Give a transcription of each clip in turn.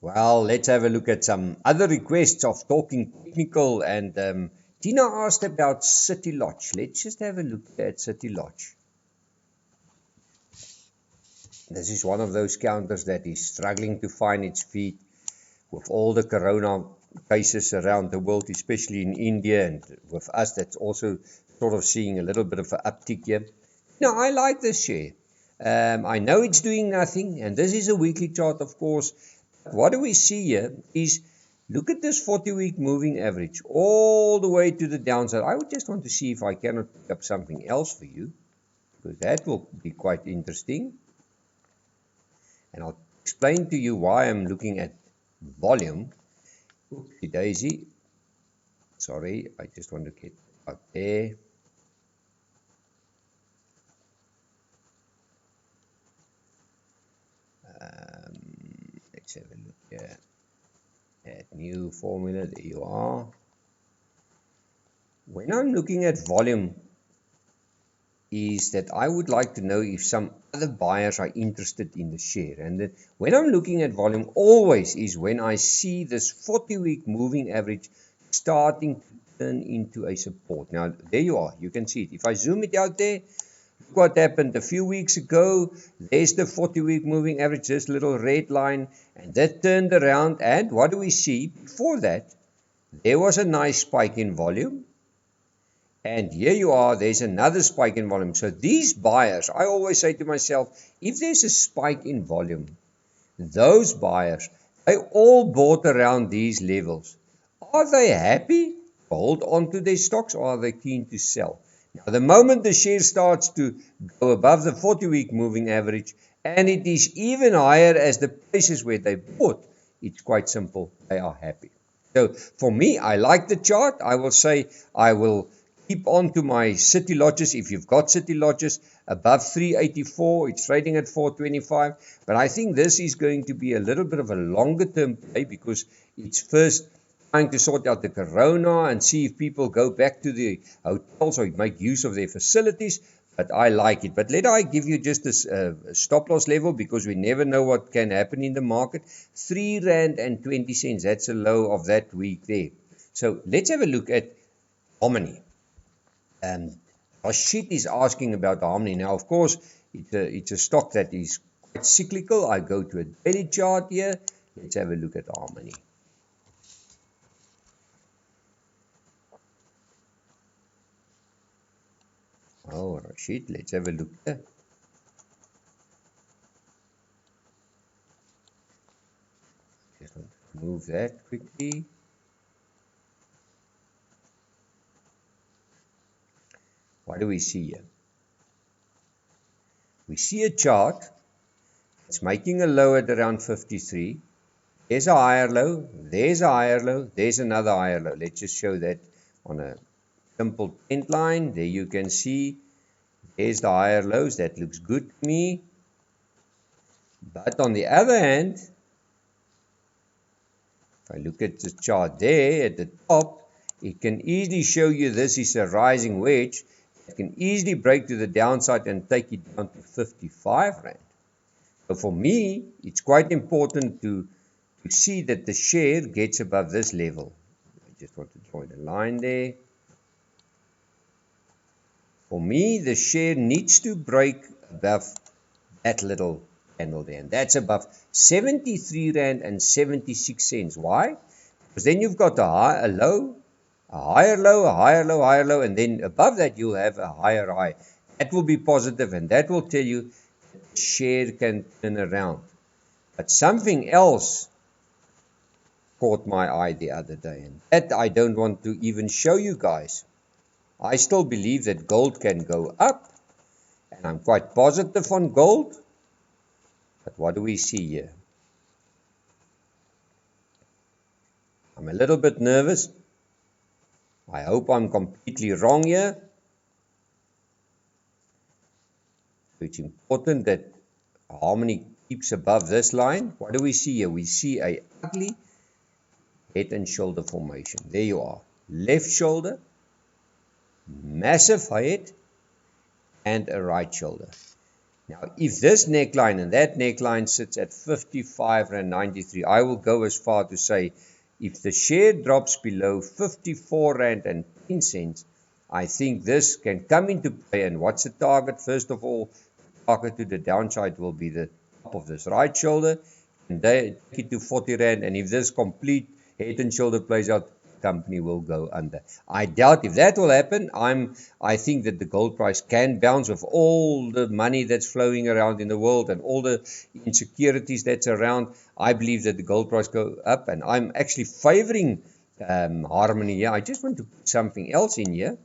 Well, let's have a look at some other requests of talking technical. And Tina asked about City Lodge. Let's just have a look at City Lodge. This is one of those counters that is struggling to find its feet with all the corona cases around the world, especially in India, and with us, that's also sort of seeing a little bit of an uptick here. Now, I like this share. I know it's doing nothing, and this is a weekly chart, of course. What do we see here is, look at this 40-week moving average all the way to the downside. I would just want to see if I cannot pick up something else for you, because that will be quite interesting. And I'll explain to you why I'm looking at volume. Oopsie daisy. Sorry, I just want to get out there. Let's have a look here at new formula. There you are. When I'm looking at volume, is that I would like to know if some other buyers are interested in the share. And when I'm looking at volume, always is when I see this 40-week moving average starting to turn into a support. Now, there you are. You can see it. If I zoom it out there, look what happened a few weeks ago. There's the 40-week moving average, this little red line, and that turned around. And what do we see? Before that, there was a nice spike in volume. And here you are, there's another spike in volume. So these buyers, I always say to myself, if there's a spike in volume, those buyers, they all bought around these levels. Are they happy to hold on to their stocks, or are they keen to sell? Now, the moment the share starts to go above the 40-week moving average, and it is even higher as the places where they bought, it's quite simple, they are happy. So for me, I like the chart. I will say I will keep on to my City Lodges. If you've got City Lodges above 384, it's trading at 425. But I think this is going to be a little bit of a longer term play, because it's first trying to sort out the corona and see if people go back to the hotels or make use of their facilities. But I like it. But let I give you just this stop loss level, because we never know what can happen in the market. R3.20. That's a low of that week there. So let's have a look at Harmony. Rashid is asking about Harmony. Now, of course, it's a stock that is quite cyclical. I go to a daily chart here. Let's have a look at Harmony. Oh, Rashid, let's have a look here. Just want to move that quickly. What do we see here? We see a chart. It's making a low at around 53. There's a higher low. There's a higher low. There's another higher low. Let's just show that on a simple trend line. There you can see there's the higher lows. That looks good to me. But on the other hand, if I look at the chart there at the top, it can easily show you this is a rising wedge. It can easily break to the downside and take it down to 55 Rand. So for me, it's quite important to see that the share gets above this level. I just want to draw a line there. For me, the share needs to break above that little candle there. And that's above 73 Rand and 76 cents. Why? Because then you've got a low, a higher low, a higher low, higher low, and then above that you'll have a higher high. That will be positive, and that will tell you that the share can turn around. But something else caught my eye the other day, and that I don't want to even show you guys. I still believe that gold can go up, and I'm quite positive on gold. But what do we see here? I'm a little bit nervous. I hope I'm completely wrong here. It's important that Harmony keeps above this line. What do we see here? We see a ugly head and shoulder formation. There you are. Left shoulder, massive head, and a right shoulder. Now, if this neckline and that neckline sits at 55 Rand 93, I will go as far to say if the share drops below 54 Rand and 10 cents, I think this can come into play. And what's the target? First of all, target to the downside will be the top of this right shoulder, and they take it to 40 Rand. And if this complete head and shoulder plays out, company will go under. I doubt if that will happen. I think that the gold price can bounce with all the money that's flowing around in the world and all the insecurities that's around. I believe that the gold price go up, and I'm actually favoring Harmony here. I just want to put something else in here.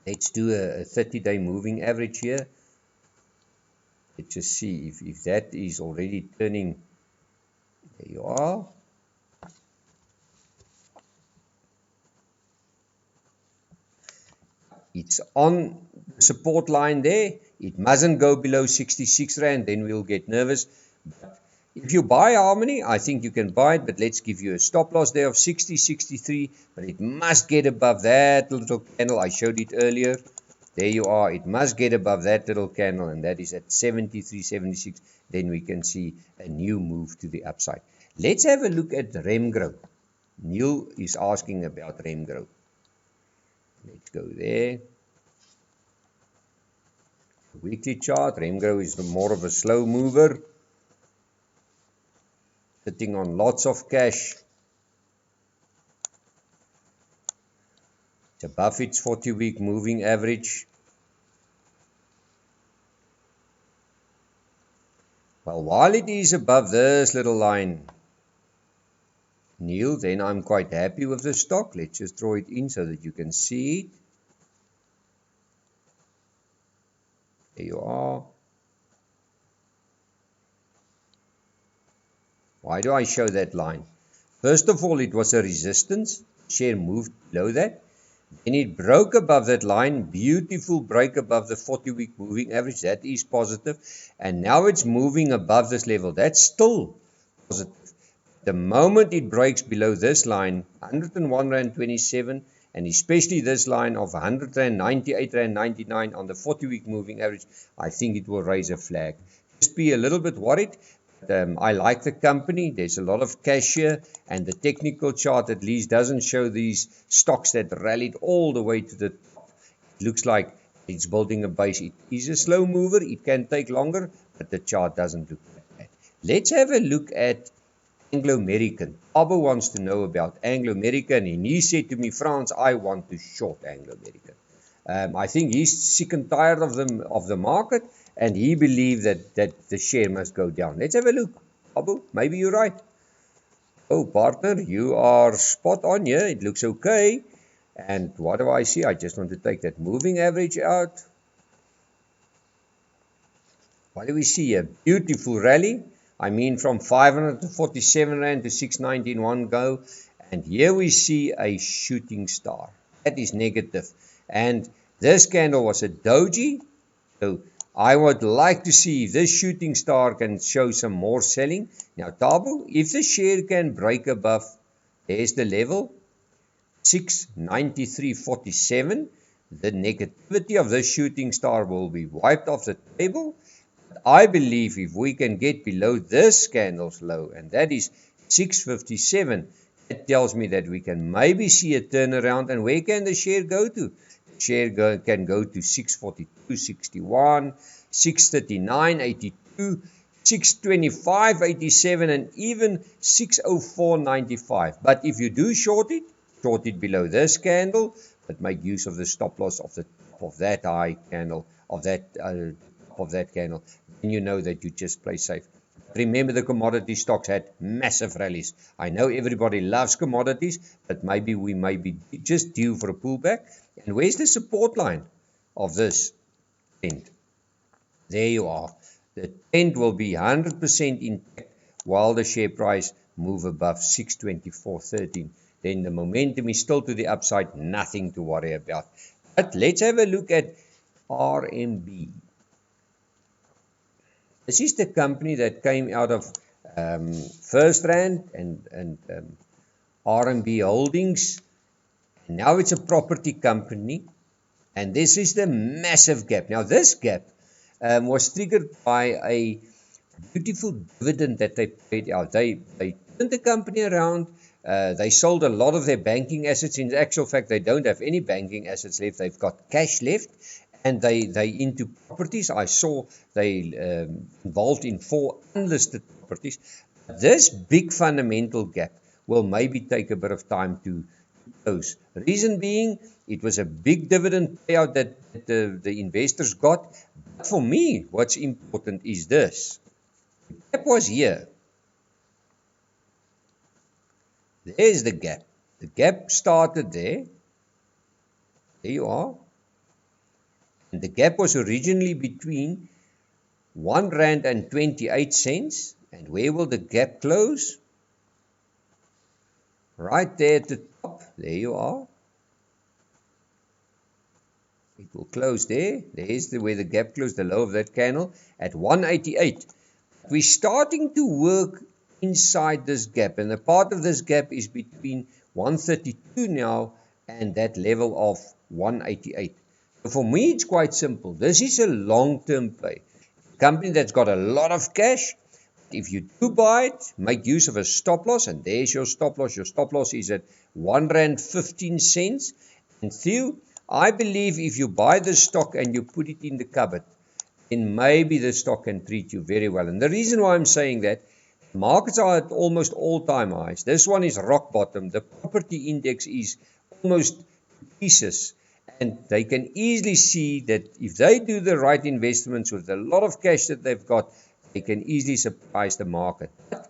Let's do a 30-day moving average here. Let's just see if that is already turning. There you are. It's on the support line there. It mustn't go below 66 Rand, then we'll get nervous. But if you buy Harmony, I think you can buy it, but let's give you a stop loss there of 60, 63, but it must get above that little candle. I showed it earlier. There you are. It must get above that little candle, and that is at 73, 76. Then we can see a new move to the upside. Let's have a look at Remgrow. Neil is asking about Remgrow. Let's go there. Weekly chart. Remgrow is more of a slow mover, sitting on lots of cash. It's above its 40-week moving average. Well, while it is above this little line, Neil, then I'm quite happy with the stock. Let's just draw it in so that you can see it. There you are. Why do I show that line? First of all, it was a resistance. Share moved below that. Then it broke above that line. Beautiful break above the 40-week moving average. That is positive. And now it's moving above this level. That's still positive. The moment it breaks below this line, 101 Rand 27, and especially this line of 100 Rand 98 Rand 99 on the 40-week moving average, I think it will raise a flag. Just be a little bit worried. I like the company. There's a lot of cash here, and the technical chart at least doesn't show these stocks that rallied all the way to the top. It looks like it's building a base. It is a slow mover. It can take longer, but the chart doesn't look like that. Let's have a look at Anglo-American. Abo wants to know about Anglo-American, and he said to me, Frans, I want to short Anglo-American. I think he's sick and tired of the market, and he believes that the share must go down. Let's have a look. Abo, maybe you're right. Oh, partner, you are spot on here. It looks okay. And what do I see? I just want to take that moving average out. What do we see? A beautiful rally. I mean, from 547 Rand to 690 in one go. And here we see a shooting star. That is negative. And this candle was a doji. So I would like to see if this shooting star can show some more selling. Now, Tabo, if the share can break above, there's the level, 693.47. The negativity of this shooting star will be wiped off the table. I believe if we can get below this candle's low, and that is 657, it tells me that we can maybe see a turnaround. And where can the share go to? The share can go to 642.61, 639.82, 625.87, and even 604.95. But if you do short it below this candle, but make use of the stop loss of the top of that high candle, of that candle, then you know that you just play safe. Remember, the commodity stocks had massive rallies. I know everybody loves commodities, but maybe we may be just due for a pullback. And where's the support line of this trend? There you are. The trend will be 100% intact while the share price move above 624.13. Then the momentum is still to the upside, nothing to worry about. But let's have a look at RMB. This is the company that came out of First Rand and RMB Holdings. And now it's a property company. And this is the massive gap. Now this gap, was triggered by a beautiful dividend that they paid out. They turned the company around. They sold a lot of their banking assets. In actual fact, they don't have any banking assets left. They've got cash left, and they into properties. I saw they involved in 4 unlisted properties. This big fundamental gap will maybe take a bit of time to close. Reason being, it was a big dividend payout that the investors got. But for me, what's important is this. The gap was here. There's the gap. The gap started there. There you are. And the gap was originally between R1.28. And where will the gap close? Right there at the top. There you are. It will close there. There's where the gap closed, the low of that candle, at 188. We're starting to work inside this gap, and a part of this gap is between 132 now and that level of 188. So for me, it's quite simple. This is a long-term play. A company that's got a lot of cash. If you do buy it, make use of a stop loss, and there's your stop loss. Your stop loss is at R1.15. And Theo, I believe if you buy the stock and you put it in the cupboard, then maybe the stock can treat you very well. And the reason why I'm saying that, markets are at almost all-time highs. This one is rock bottom. The property index is almost pieces. And they can easily see that if they do the right investments with a lot of cash that they've got, they can easily surprise the market. But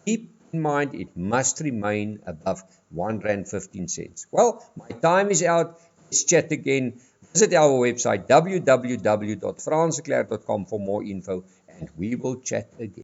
keep in mind, it must remain above R1.15. Well, my time is out. Let's chat again. Visit our website www.fransklerk.com for more info, and we will chat again.